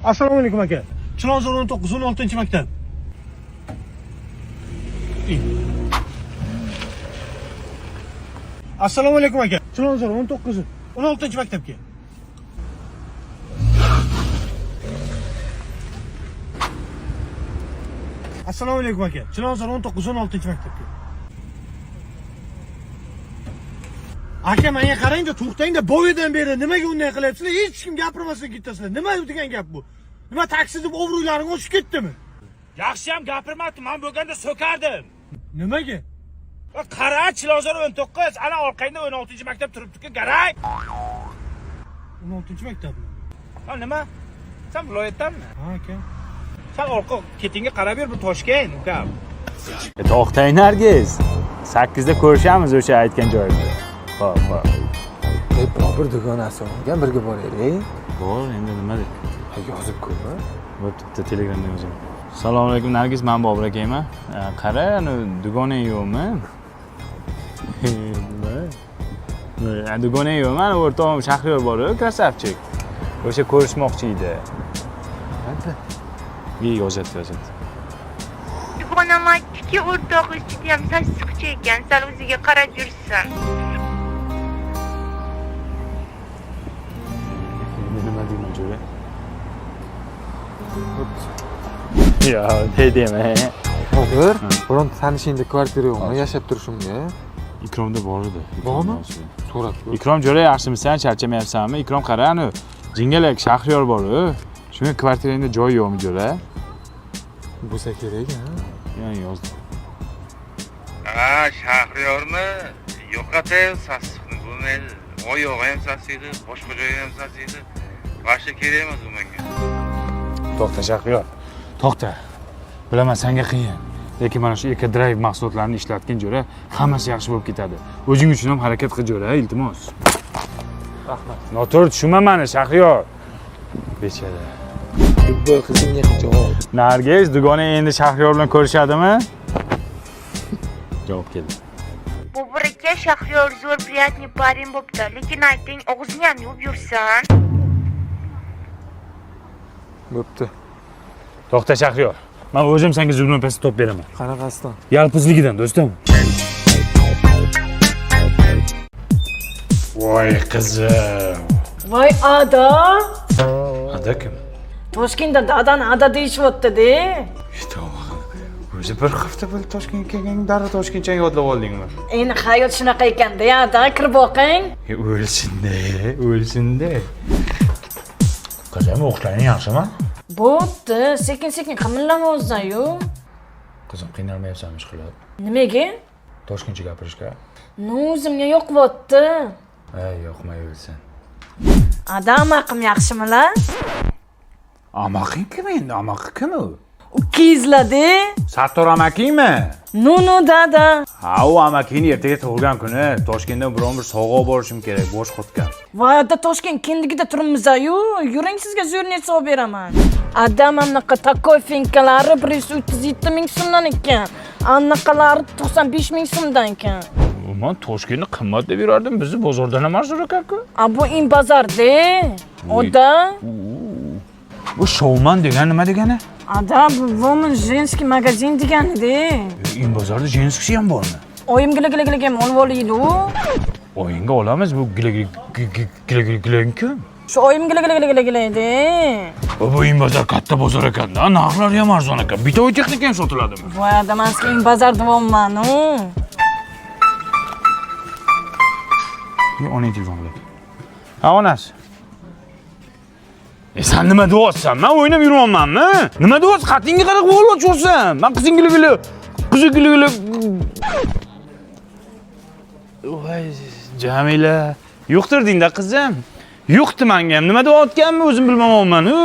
Assalomu alaykum aka. Chilonzor 19 16-maktab. Assalomu alaykum aka. Chilonzor 19 16-maktabga. Assalomu alaykum aka. Chilonzor 19 16-maktabga. Aka, menga qarang-da, to'xtang-da, boyadan beri nimaga unday qilyapsizlar? Hech kim gapirmasdan ketasizlar. Nima degan gap bu? Nima taksi deb obro'laring o'sib ketdimi? Yaxshi ham gapirmabdi, men bo'lganda so'kardim. Nimaga? Qara, Chilonzor 19, ana orqangda 16-maktab turibdi-ku, garang. 16-maktabmi? Ha, nima? Sen viloyatdanmi? Ha, aka. Sen orqa ketingga qarab ber, bu Toshkent, ukam. To'xtang Nargiz. 8 da ko'rishamiz o'sha aytgan joyda. Xo'p. Bobur dugonasi olgan birga boraylik. Bor, endi nima deb? Yozib ko'rma. Bo'pti, Telegramda yozaman. Assalomu alaykum Nargiz, men Bobur akayman. Qara, ani dugonang yo'qmi? Nima? Dugonang yo'qmi? Ana o'rtog'im Shahriyor bor-ku, krasavchik. O'sha ko'rishmoqchi edi. Qanday? Yozyapti. Dugonam aytdiki, o'rtog'ingiz judayam sassiqcha ekan, sal o'ziga qarab yursin. Nima deyman jo'ra? Yo, dema. Bobur, bironta tanishingda kvartira yo'qmi? Yashab turishimga. Ikromda bor edi. Bormi? So'rab ko'r. Ikrom jo'ra, yaxshimisan? Charchamayapsanmi? Ikrom qara, ani jingalak Shahriyor bor-ku. Shunga kvartirangda joy yo'qmi jo'ra? Bo'lsa kerak, ha? Yani yozdim. Shahriyormi? Yo'qotay sassiqni bo'lmaydi. Oyog'i ham sassiydi, boshqa joyi ham sassiydi. Boshqa kerak emas u menga. To'xta Shahriyor. To'xta. Bilaman senga qiyin. Lekin mana shu Eko Drive mahsulotlarini ishlatgan jo'ra hammasi yaxshi bo'lib ketadi. O'zing uchun ham harakat qil jo'ra, iltimos. Rahmat. Noto'g'ri tushunma meni Shahriyor. Bechara. Bu qizimga javob. Nargiz, dugonang endi Shahriyor bilan ko'rishadimi? Javob keldi. Bobur aka, Shahriyor zo'r приятный парень bo'pti, lekin ayting, og'zini ham yuvib yursin. Bo'pti. To'xta Shahriyor. Men o'zim senga zulm past top beraman. Qanaqasidan? Yalpizligidan, do'stim. Voy qizim. Voy Ada. Ada kim? Toshkentda dadani Ada deyishyapti-da. O'zi bir hafta bo'ldi Toshkentga kelgan, darrov Toshkentchani yodlab oldingmi? Endi hayot shunaqa ekan-da, Ada, kirib boqing. O'lsin-da. Qizim, o'qishing yaxshimi? Bo'pti, sekin-sekin qimillama o'zdan-yu. Qizim, qiynalmayapsanmi ish qilib? Nimaga? Toshkentcha gapirishga? O'zimga yoqyapti. Yoqmay o'lsin. Ada, amaqim yaxshimilar? Amaqing kim endi? Amaqi kim u? Ukizlar-da. Sattor amakingmi? No, dada. Ha, u amakini ertaga tug'ilgan kuni Toshkentdan biron bir sovg'a borishim kerak, bo'sh qotgan. Voy, Ada, Toshkent kindigida turibmiz-yu. Yuring, sizga zo'rnet solib beraman. Ada, manaqa takoy finkalari 137 ming so'mdan ekan. Anaqalari 95 ming so'mdan ekan. Men Toshkentni qimmat deb yurardim, bizni bozordan ham arzon ekan-ku. Bu in bozor-da. Oda. Bu showman degan nima degani? Ada, bu woman женский magazin degani-da. In bozorda jenskisi ham bormi? Oyim gila-gila ham olib olaydi-ku. O'yinga olamiz, bu gila kim? Shu oyim gila-gila-da. Bu in bozor katta bozor ekan-da, narxlari ham arzon ekan. Bitoy texnika ham sotiladimi? Voy, Ada, men sizga in bozor deyapman-ku. Oning telefon bilan. Ha, onasi. Sen nima deyapsan? Men o'ynab yurmayapmanmi? Nima deyapsan? Xatingga qarab qo'l ochyorsan. Men qizing gili. Voy, Jamila, yo'qtirding-da qizim. Yo'qdi menga ham. Nima deyotganimni o'zim bilmayapman-ku.